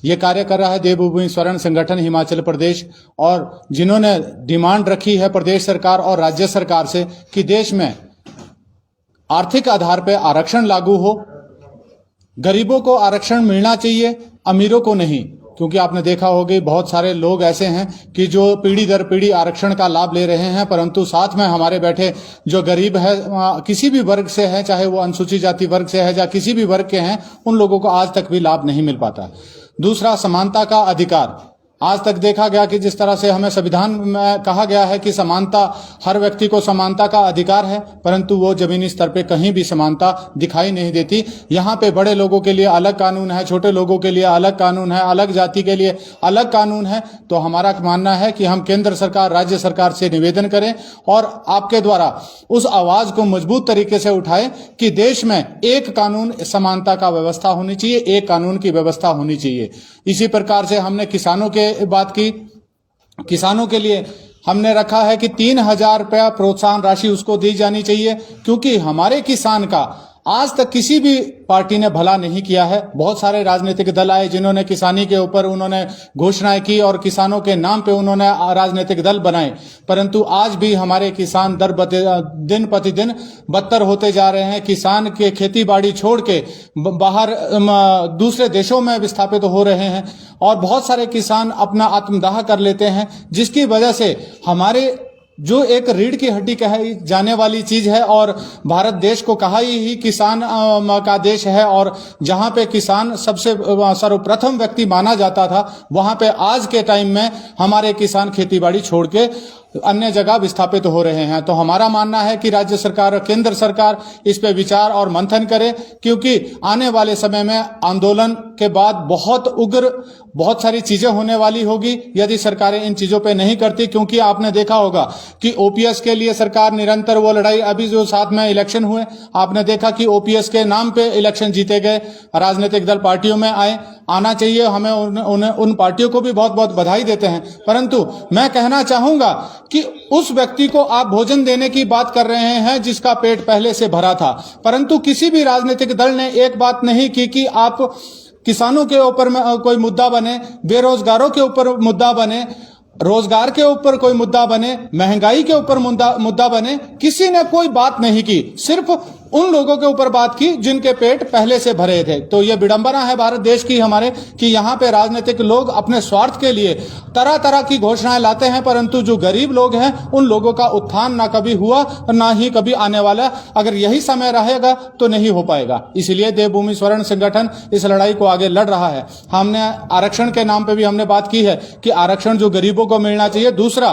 ये कार्य कर रहा है देवभूमि स्वर्ण संगठन हिमाचल प्रदेश, और जिन्होंने डिमांड रखी है प्रदेश सरकार और राज्य सरकार से कि देश में आर्थिक आधार पर आरक्षण लागू हो, गरीबों को आरक्षण मिलना चाहिए, अमीरों को नहीं। क्योंकि आपने देखा होगा बहुत सारे लोग ऐसे हैं कि जो पीढ़ी दर पीढ़ी आरक्षण का लाभ ले रहे हैं, परंतु साथ में हमारे बैठे जो गरीब है, किसी भी वर्ग से है, चाहे वो अनुसूचित जाति वर्ग से है या किसी भी वर्ग के हैं, उन लोगों को आज तक भी लाभ नहीं मिल पाता। दूसरा, समानता का अधिकार। आज तक देखा गया कि जिस तरह से हमें संविधान में कहा गया है कि समानता, हर व्यक्ति को समानता का अधिकार है, परंतु वो जमीनी स्तर पे कहीं भी समानता दिखाई नहीं देती। यहाँ पे बड़े लोगों के लिए अलग कानून है, छोटे लोगों के लिए अलग कानून है, अलग जाति के लिए अलग कानून है। तो हमारा मानना है कि हम केंद्र सरकार, राज्य सरकार से निवेदन करें और आपके द्वारा उस आवाज को मजबूत तरीके से उठाएं कि देश में एक कानून, समानता का व्यवस्था होनी चाहिए, एक कानून की व्यवस्था होनी चाहिए। इसी प्रकार से हमने किसानों के बात की। किसानों के लिए हमने रखा है कि 3,000 रुपया प्रोत्साहन राशि उसको दी जानी चाहिए, क्योंकि हमारे किसान का आज तक किसी भी पार्टी ने भला नहीं किया है। बहुत सारे राजनीतिक दल आए जिन्होंने किसानी के ऊपर उन्होंने घोषणाएं की और किसानों के नाम पे उन्होंने राजनीतिक दल बनाए, परंतु आज भी हमारे किसान दिन प्रतिदिन बदतर होते जा रहे हैं। किसान के खेती बाड़ी छोड़ के बाहर दूसरे देशों में विस्थापित हो रहे हैं और बहुत सारे किसान अपना आत्मदाह कर लेते हैं, जिसकी वजह से हमारे जो एक रीढ़ की हड्डी कही जाने वाली चीज है, और भारत देश को कहा ही किसान का देश है, और जहां पे किसान सबसे सर्वप्रथम व्यक्ति माना जाता था, वहां पे आज के टाइम में हमारे किसान खेतीबाड़ी छोड़ के अन्य जगह विस्थापित हो रहे हैं। तो हमारा मानना है कि राज्य सरकार और केंद्र सरकार इस पे विचार और मंथन करे, क्योंकि आने वाले समय में आंदोलन के बाद बहुत उग्र बहुत सारी चीजें होने वाली होगी यदि सरकारें इन चीजों पे नहीं करती। क्योंकि आपने देखा होगा कि ओपीएस के लिए सरकार निरंतर वो लड़ाई, अभी जो साथ में इलेक्शन हुए, आपने देखा कि ओपीएस के नाम पे इलेक्शन जीते गए, राजनीतिक दल पार्टियों में आना चाहिए, हमें उन पार्टियों को भी बहुत बहुत बधाई देते हैं। परंतु मैं कहना चाहूंगा कि उस व्यक्ति को आप भोजन देने की बात कर रहे हैं जिसका पेट पहले से भरा था, परंतु किसी भी राजनीतिक दल ने एक बात नहीं की कि आप किसानों के ऊपर कोई मुद्दा बने, बेरोजगारों के ऊपर मुद्दा बने, रोजगार के ऊपर कोई मुद्दा बने, महंगाई के ऊपर मुद्दा बने। किसी ने कोई बात नहीं की, सिर्फ उन लोगों के ऊपर बात की जिनके पेट पहले से भरे थे। तो ये विडंबना है भारत देश की हमारे कि यहाँ पे राजनीतिक लोग अपने स्वार्थ के लिए तरह तरह की घोषणाएं लाते हैं, परंतु जो गरीब लोग हैं उन लोगों का उत्थान ना कभी हुआ और ना ही कभी आने वाला। अगर यही समय रहेगा तो नहीं हो पाएगा। इसलिए देवभूमि स्वर्ण संगठन इस लड़ाई को आगे लड़ रहा है। हमने आरक्षण के नाम पे भी हमने बात की है कि आरक्षण जो गरीबों को मिलना चाहिए। दूसरा,